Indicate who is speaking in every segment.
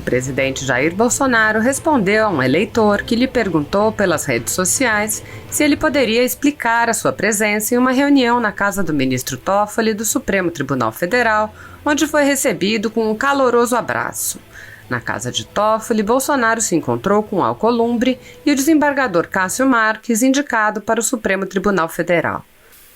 Speaker 1: presidente Jair Bolsonaro respondeu a um eleitor que lhe perguntou pelas redes sociais se ele poderia explicar a sua presença em uma reunião na casa do ministro Toffoli do Supremo Tribunal Federal, onde foi recebido com um caloroso abraço. Na casa de Toffoli, Bolsonaro se encontrou com Alcolumbre e o desembargador Cássio Marques, indicado para o Supremo Tribunal Federal.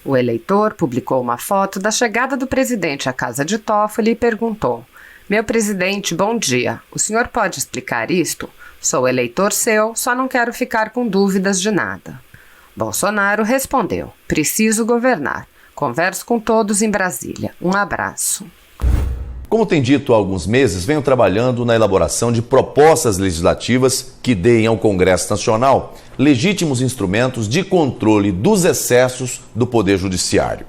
Speaker 1: O eleitor publicou uma foto da chegada do presidente à casa de Toffoli e perguntou: "Meu presidente, bom dia. O senhor pode explicar isto? Sou eleitor seu, só não quero ficar com dúvidas de nada." Bolsonaro respondeu: "Preciso governar. Converso com todos em Brasília. Um abraço."
Speaker 2: Como tem dito há alguns meses, venho trabalhando na elaboração de propostas legislativas que deem ao Congresso Nacional legítimos instrumentos de controle dos excessos do Poder Judiciário.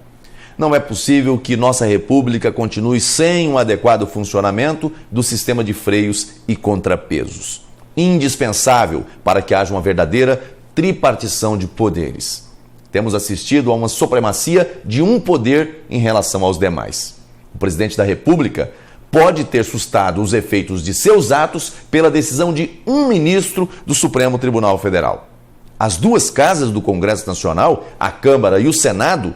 Speaker 2: Não é possível que nossa República continue sem um adequado funcionamento do sistema de freios e contrapesos. Indispensável para que haja uma verdadeira tripartição de poderes. Temos assistido a uma supremacia de um poder em relação aos demais. O presidente da República pode ter sustado os efeitos de seus atos pela decisão de um ministro do Supremo Tribunal Federal. As duas casas do Congresso Nacional, a Câmara e o Senado,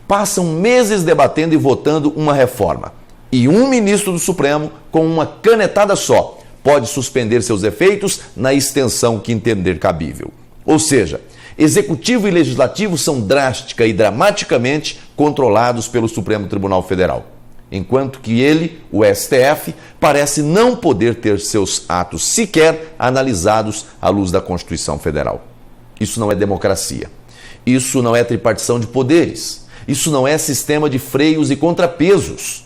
Speaker 2: passam meses debatendo e votando uma reforma. E um ministro do Supremo, com uma canetada só, pode suspender seus efeitos na extensão que entender cabível. Ou seja, Executivo e Legislativo são drástica e dramaticamente controlados pelo Supremo Tribunal Federal. Enquanto que ele, o STF, parece não poder ter seus atos sequer analisados à luz da Constituição Federal. Isso não é democracia. Isso não é tripartição de poderes. Isso não é sistema de freios e contrapesos.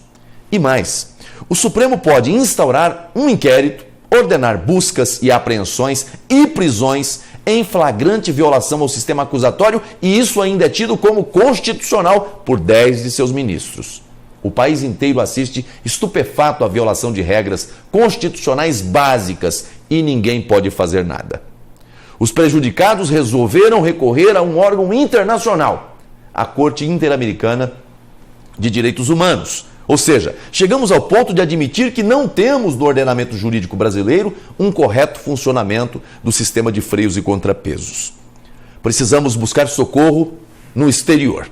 Speaker 2: E mais, o Supremo pode instaurar um inquérito, ordenar buscas e apreensões e prisões em flagrante violação ao sistema acusatório, e isso ainda é tido como constitucional por 10 de seus ministros. O país inteiro assiste estupefato à violação de regras constitucionais básicas e ninguém pode fazer nada. Os prejudicados resolveram recorrer a um órgão internacional, a Corte Interamericana de Direitos Humanos. Ou seja, chegamos ao ponto de admitir que não temos no ordenamento jurídico brasileiro um correto funcionamento do sistema de freios e contrapesos. Precisamos buscar socorro no exterior.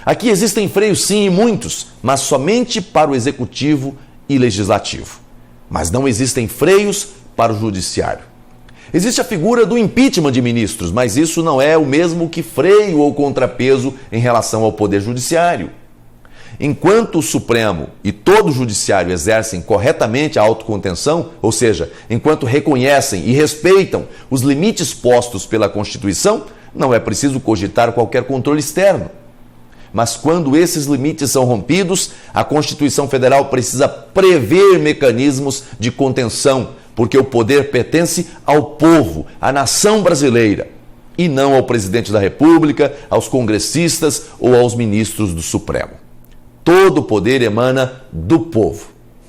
Speaker 2: Aqui existem freios sim e muitos, mas somente para o Executivo e Legislativo. Mas não existem freios para o Judiciário. Existe a figura do impeachment de ministros, mas isso não é o mesmo que freio ou contrapeso em relação ao Poder Judiciário. Enquanto o Supremo e todo o Judiciário exercem corretamente a autocontenção, ou seja, enquanto reconhecem e respeitam os limites postos pela Constituição, não é preciso cogitar qualquer controle externo. Mas quando esses limites são rompidos, a Constituição Federal precisa prever mecanismos de contenção, porque o poder pertence ao povo, à nação brasileira, e não ao presidente da República, aos congressistas ou aos ministros do Supremo. Todo o poder emana do povo.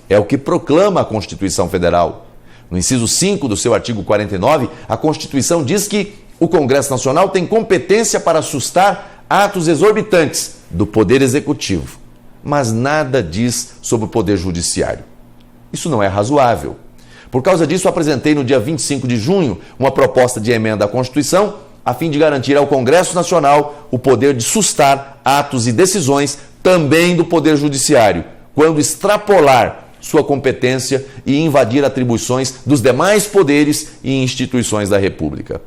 Speaker 2: É o que proclama a Constituição Federal. No inciso 5 do seu artigo 49, a Constituição diz que o Congresso Nacional tem competência para sustar atos exorbitantes do Poder Executivo, mas nada diz sobre o Poder Judiciário. Isso não é razoável. Por causa disso, apresentei no dia 25 de junho uma proposta de emenda à Constituição a fim de garantir ao Congresso Nacional o poder de sustar atos e decisões também do Poder Judiciário, quando extrapolar sua competência e invadir atribuições dos demais poderes e instituições da República.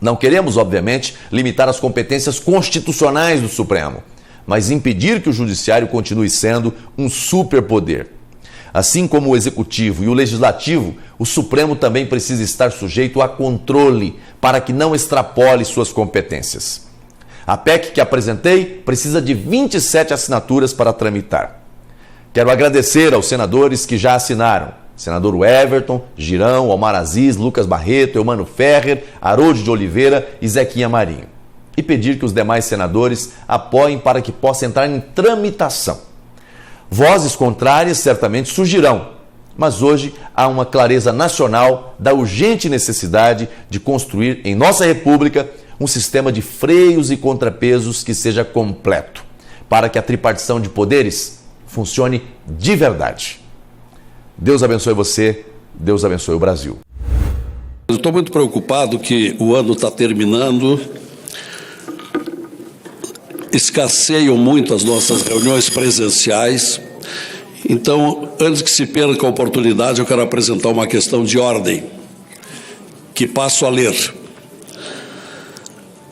Speaker 2: Não queremos, obviamente, limitar as competências constitucionais do Supremo, mas impedir que o Judiciário continue sendo um superpoder. Assim como o Executivo e o Legislativo, o Supremo também precisa estar sujeito a controle para que não extrapole suas competências. A PEC que apresentei precisa de 27 assinaturas para tramitar. Quero agradecer aos senadores que já assinaram. Senador Everton, Girão, Omar Aziz, Lucas Barreto, Eumano Ferrer, Harold de Oliveira e Zequinha Marinho. E pedir que os demais senadores apoiem para que possa entrar em tramitação. Vozes contrárias certamente surgirão, mas hoje há uma clareza nacional da urgente necessidade de construir em nossa República um sistema de freios e contrapesos que seja completo, para que a tripartição de poderes funcione de verdade. Deus abençoe você Deus abençoe o Brasil.
Speaker 3: Eu estou muito preocupado que o ano está terminando, escasseiam muito as nossas reuniões presenciais. Então, antes que se perca a oportunidade, eu quero apresentar uma questão de ordem, que passo a ler.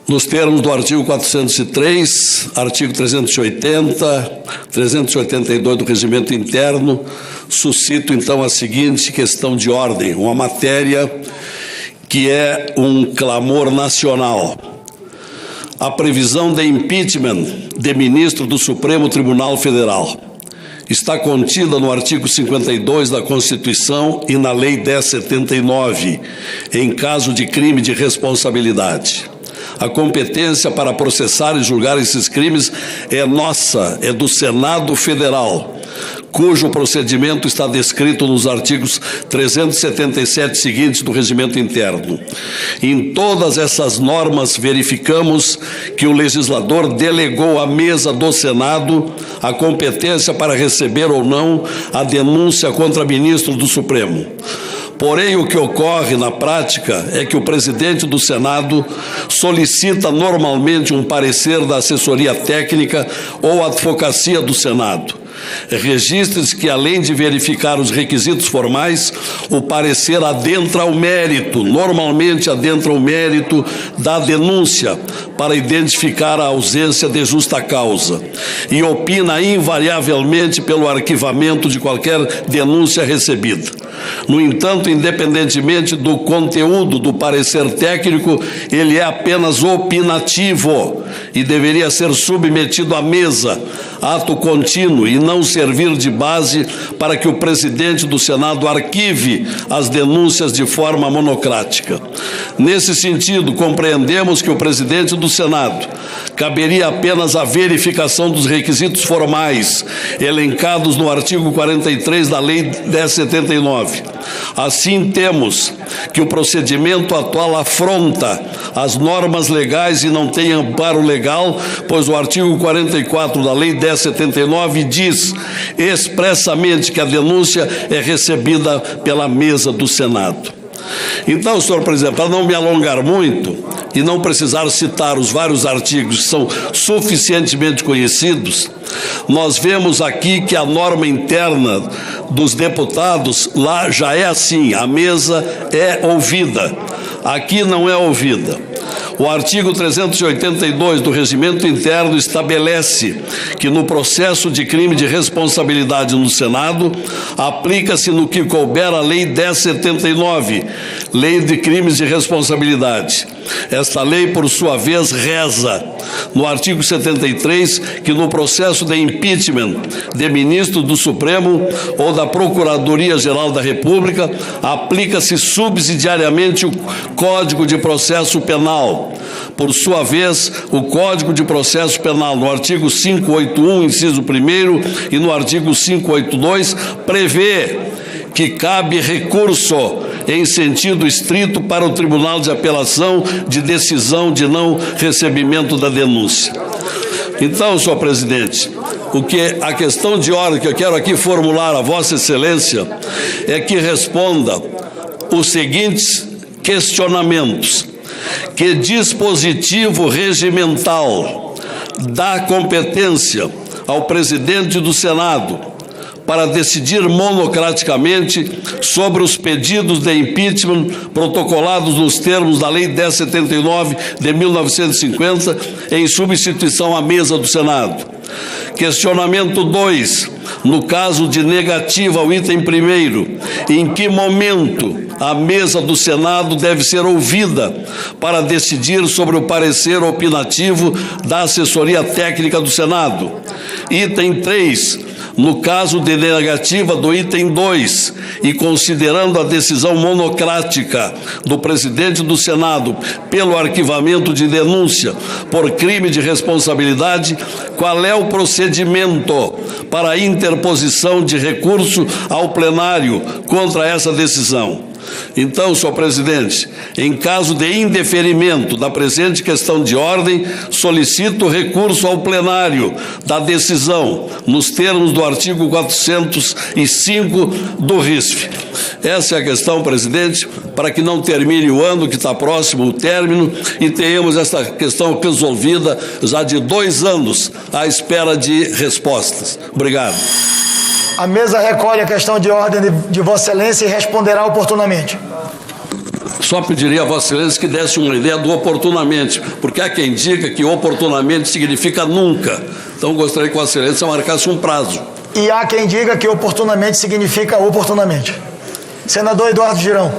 Speaker 3: Nos termos do artigo 403, artigo 380, 382 do Regimento Interno, suscito então a seguinte questão de ordem, uma matéria que é um clamor nacional. A previsão de impeachment de ministro do Supremo Tribunal Federal está contida no artigo 52 da Constituição e na Lei 1079, em caso de crime de responsabilidade. A competência para processar e julgar esses crimes é nossa, é do Senado Federal, cujo procedimento está descrito nos artigos 377 seguintes do Regimento Interno. Em todas essas normas, verificamos que o legislador delegou à mesa do Senado a competência para receber ou não a denúncia contra ministro do Supremo. Porém, o que ocorre na prática é que o presidente do Senado solicita normalmente um parecer da assessoria técnica ou advocacia do Senado. Registre-se que, além de verificar os requisitos formais, o parecer adentra o mérito, normalmente adentra o mérito da denúncia, para identificar a ausência de justa causa, e opina invariavelmente pelo arquivamento de qualquer denúncia recebida. No entanto, independentemente do conteúdo do parecer técnico, ele é apenas opinativo e deveria ser submetido à mesa, ato contínuo, e não servir de base para que o presidente do Senado arquive as denúncias de forma monocrática. Nesse sentido, compreendemos que o presidente do Senado caberia apenas a verificação dos requisitos formais elencados no artigo 43 da Lei 1079. Assim, temos que o procedimento atual afronta as normas legais e não tem amparo legal, pois o artigo 44 da Lei 1079 diz expressamente que a denúncia é recebida pela mesa do Senado. Então, senhor presidente, para não me alongar muito e não precisar citar os vários artigos que são suficientemente conhecidos, nós vemos aqui que a norma interna dos deputados lá já é assim, a mesa é ouvida, aqui não é ouvida. O artigo 382 do Regimento Interno estabelece que no processo de crime de responsabilidade no Senado, aplica-se no que couber a Lei 1079, Lei de Crimes de Responsabilidade. Esta lei, por sua vez, reza, no artigo 73, que no processo de impeachment de ministro do Supremo ou da Procuradoria-Geral da República, aplica-se subsidiariamente o Código de Processo Penal. Por sua vez, o Código de Processo Penal, no artigo 581, inciso 1º, e no artigo 582, prevê que cabe recurso em sentido estrito para o Tribunal de Apelação de decisão de não recebimento da denúncia. Então, senhor presidente, a questão de ordem que eu quero aqui formular a Vossa Excelência é que responda os seguintes questionamentos. Que dispositivo regimental dá competência ao presidente do Senado para decidir monocraticamente sobre os pedidos de impeachment protocolados nos termos da Lei 1079 de 1950, em substituição à mesa do Senado? Questionamento 2. No caso de negativa ao item 1º, em que momento a mesa do Senado deve ser ouvida para decidir sobre o parecer opinativo da assessoria técnica do Senado? Item 3. No caso de negativa do item 2, e considerando a decisão monocrática do presidente do Senado pelo arquivamento de denúncia por crime de responsabilidade, qual é o procedimento para a interposição de recurso ao plenário contra essa decisão? Então, senhor presidente, em caso de indeferimento da presente questão de ordem, solicito recurso ao plenário da decisão, nos termos do artigo 405 do RISF. Essa é a questão, presidente, para que não termine o ano, que está próximo o término, e tenhamos essa questão resolvida já de 2 anos à espera de respostas. Obrigado.
Speaker 4: A mesa recolhe a questão de ordem de Vossa Excelência e responderá oportunamente.
Speaker 3: Só pediria a Vossa Excelência que desse uma ideia do oportunamente, porque há quem diga que oportunamente significa nunca. Então, gostaria que Vossa Excelência marcasse um prazo.
Speaker 4: E há quem diga que oportunamente significa oportunamente. Senador Eduardo Girão.